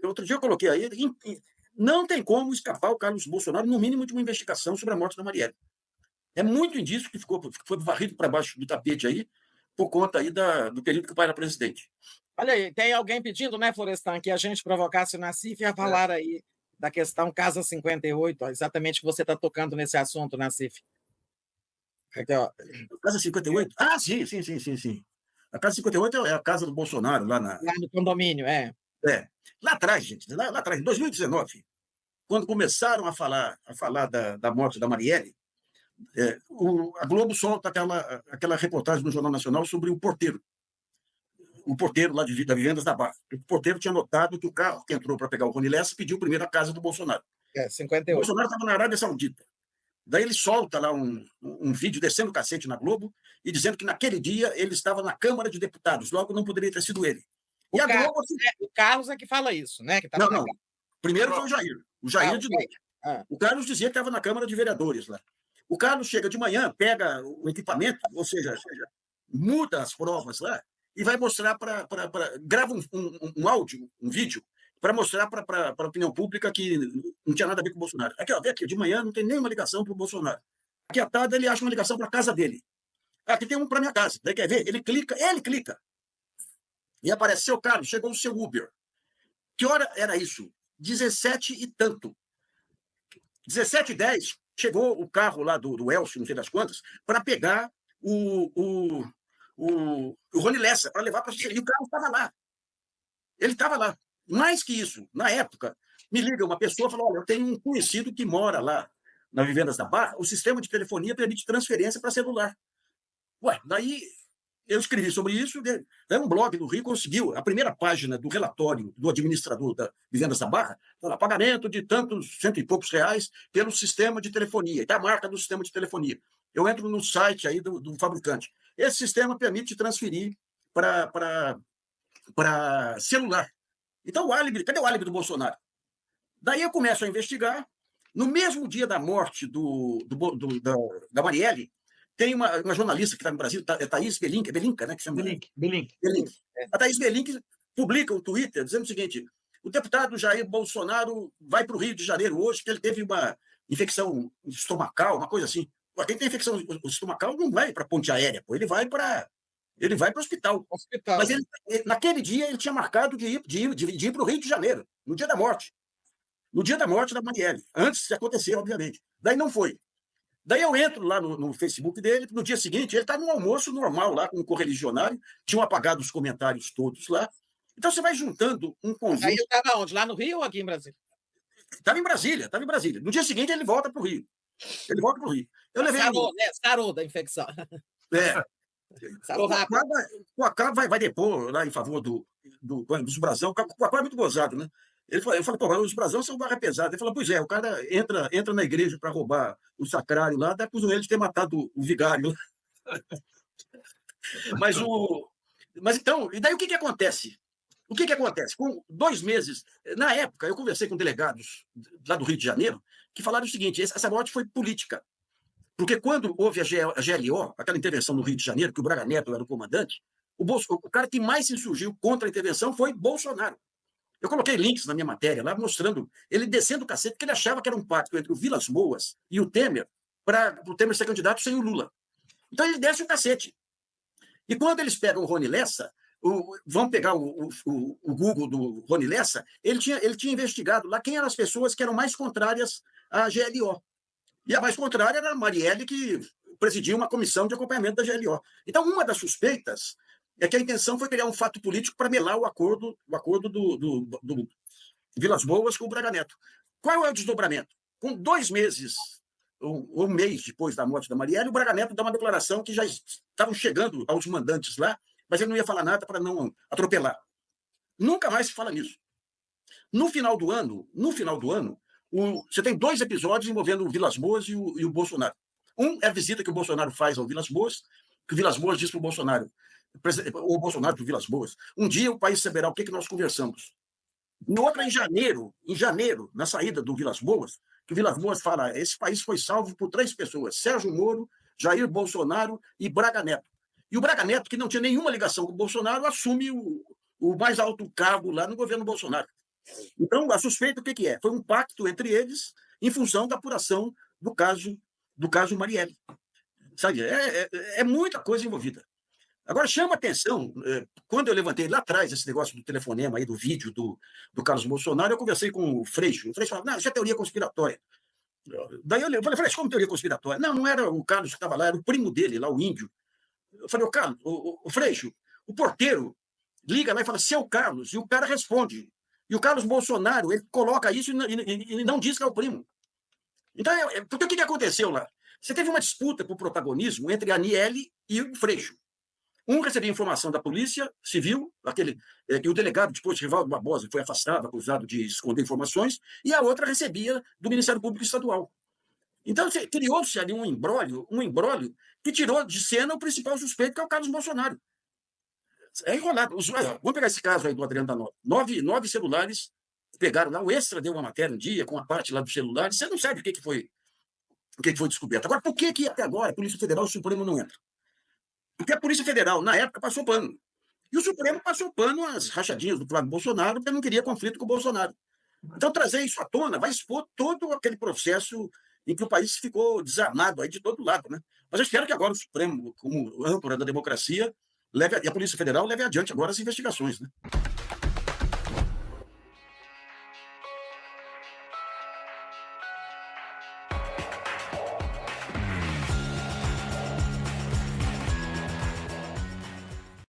outro dia eu coloquei aí, não tem como escapar o Carlos Bolsonaro, no mínimo, de uma investigação sobre a morte da Marielle. É muito indício que foi varrido para baixo do tapete aí, por conta aí do período que o pai era presidente. Olha aí, tem alguém pedindo, né, Florestan, que a gente provocasse o Nassif a É. falar aí da questão Casa 58, ó, exatamente que você está tocando nesse assunto, Nassif. Aqui, ó. A Casa 58? Ah, sim, sim, sim, sim, sim. A Casa 58 é a casa do Bolsonaro, lá na. Lá no condomínio, é. É. Lá atrás, gente, lá atrás, em 2019, quando começaram a falar da morte da Marielle, a Globo solta aquela reportagem no Jornal Nacional sobre o porteiro lá da Vivendas da Barra. O porteiro tinha notado que o carro que entrou para pegar o Rony Lessa pediu primeiro a casa do Bolsonaro. É, O 58. Bolsonaro estava na Arábia Saudita. Daí ele solta lá um vídeo descendo o cacete na Globo e dizendo que naquele dia ele estava na Câmara de Deputados, logo não poderia ter sido ele. E O a Carlos, Globo, assim, né, o Carlos é que fala isso, né, que estava não, na não. Primeiro foi o Jair. O Jair de ok. noite. Hã. O Carlos dizia que estava na Câmara de Vereadores lá. O Carlos chega de manhã, pega o equipamento, ou seja, muda as provas lá e vai mostrar grava um áudio, um vídeo, para mostrar para a opinião pública que não tinha nada a ver com o Bolsonaro. Aqui, ó, vê aqui, de manhã não tem nenhuma ligação para o Bolsonaro. Aqui à tarde ele acha uma ligação para a casa dele. Aqui tem um para minha casa. Daí quer ver? Ele clica. E aparece: seu Carlos, chegou o seu Uber. Que hora era isso? 17 e tanto. 17h10, chegou o carro lá do Elcio, não sei das quantas, para pegar o Rony Lessa, para levar para a E o carro estava lá. Ele estava lá. Mais que isso, na época, me liga uma pessoa e fala: olha, eu tenho um conhecido que mora lá na Vivendas da Barra, o sistema de telefonia permite transferência para celular. Ué, daí eu escrevi sobre isso, daí um blog do Rio conseguiu, a primeira página do relatório do administrador da Vivendas da Barra, fala: pagamento de tantos, cento e poucos reais pelo sistema de telefonia, e tá a marca do sistema de telefonia. Eu entro no site aí do fabricante. Esse sistema permite transferir para celular. Então, cadê o álibi do Bolsonaro? Daí eu começo a investigar. No mesmo dia da morte da Marielle, tem uma jornalista que está no Brasil, Thaís Belinca, né, que chama? Belink. Belink. A Thaís Belink publica um Twitter dizendo o seguinte: o deputado Jair Bolsonaro vai para o Rio de Janeiro hoje, que ele teve uma infecção estomacal, uma coisa assim. Pô, quem tem infecção estomacal não vai para a ponte aérea, pô, ele vai para o hospital. Hospital. Mas naquele dia ele tinha marcado de ir para o Rio de Janeiro, no dia da morte. No dia da morte da Marielle, antes de acontecer, obviamente. Daí não foi. Daí eu entro lá no Facebook dele, no dia seguinte, ele está num almoço normal lá com um correligionário, tinham apagado os comentários todos lá. Então você vai juntando um Aí conjunto. ele estava onde? Lá no Rio ou aqui em Brasília? Estava em Brasília, estava em Brasília. No dia seguinte ele volta para o Rio. Ele volta para o Rio. Eu levei. Sarou, né, sarou da infecção. É, Sarou o Quacá, rápido. vai depor lá em favor dos Brasão. O Quacá é muito gozado, né? Eu falei: pô, os Brasão são barra pesada. Ele falou: pois é, o cara entra na igreja para roubar o sacrário lá, dá acusam ele de ter matado o vigário. Mas então, e daí o que acontece? O que acontece? Com 2 meses, na época, eu conversei com delegados lá do Rio de Janeiro que falaram o seguinte: essa morte foi política. Porque quando houve a GLO, aquela intervenção no Rio de Janeiro, que o Braga Neto era o comandante, o cara que mais se insurgiu contra a intervenção foi Bolsonaro. Eu coloquei links na minha matéria lá mostrando ele descendo o cacete, porque ele achava que era um pacto entre o Vilas Boas e o Temer para o Temer ser candidato sem o Lula. Então ele desce o cacete. E quando eles pegam o Rony Lessa, vão pegar o Google do Rony Lessa, ele tinha investigado lá quem eram as pessoas que eram mais contrárias à GLO. E a mais contrária era a Marielle, que presidia uma comissão de acompanhamento da GLO. Então, uma das suspeitas é que a intenção foi criar um fato político para melar o acordo do Vilas Boas com o Braga Neto. Qual é o desdobramento? Com 2 meses, ou um mês depois da morte da Marielle, o Braga Neto dá uma declaração que já estavam chegando aos mandantes lá, mas ele não ia falar nada para não atropelar. Nunca mais se fala nisso. No final do ano, você tem 2 episódios envolvendo o Vilas Boas e o Bolsonaro. Um é a visita que o Bolsonaro faz ao Vilas Boas, que o Vilas Boas diz para o Bolsonaro, ou o Bolsonaro para o Vilas Boas: um dia o país saberá o que nós conversamos. No outro é em janeiro, na saída do Vilas Boas, que o Vilas Boas fala: esse país foi salvo por 3 pessoas: Sérgio Moro, Jair Bolsonaro e Braga Neto. E o Braga Neto, que não tinha nenhuma ligação com o Bolsonaro, assume o mais alto cargo lá no governo Bolsonaro. Então, a suspeita, o que é? Foi um pacto entre eles em função da apuração do caso Marielle. Sabe? É muita coisa envolvida. Agora, chama atenção, quando eu levantei lá atrás esse negócio do telefonema aí, do vídeo do Carlos Bolsonaro, eu conversei com o Freixo. O Freixo falou, não, isso é teoria conspiratória. Daí eu falei, Freixo, como teoria conspiratória? Não, não era o Carlos que estava lá, era o primo dele, lá o índio. Eu falei, Carlos, o Freixo, o porteiro liga lá e fala, seu Carlos, e o cara responde. E o Carlos Bolsonaro, ele coloca isso e não diz que é o primo. Então, porque o que aconteceu lá? Você teve uma disputa por protagonismo entre a Aniele e o Freixo. Um recebia informação da Polícia Civil, que o delegado, depois, Rivaldo Barbosa, foi afastado, acusado de esconder informações, e a outra recebia do Ministério Público Estadual. Então, criou-se ali um imbróglio que tirou de cena o principal suspeito, que é o Carlos Bolsonaro. É enrolado. Vamos pegar esse caso aí do Adriano da Nove celulares pegaram lá, o Extra deu uma matéria um dia com a parte lá dos celulares, você não sabe o que foi descoberto. Agora, por que até agora a Polícia Federal e o Supremo não entram? Porque a Polícia Federal, na época, passou pano. E o Supremo passou pano às rachadinhas do Flávio Bolsonaro, porque não queria conflito com o Bolsonaro. Então, trazer isso à tona vai expor todo aquele processo em que o país ficou desarmado aí de todo lado. Né? Mas eu espero que agora o Supremo, como âncora da democracia, e a Polícia Federal leve adiante agora as investigações. Né?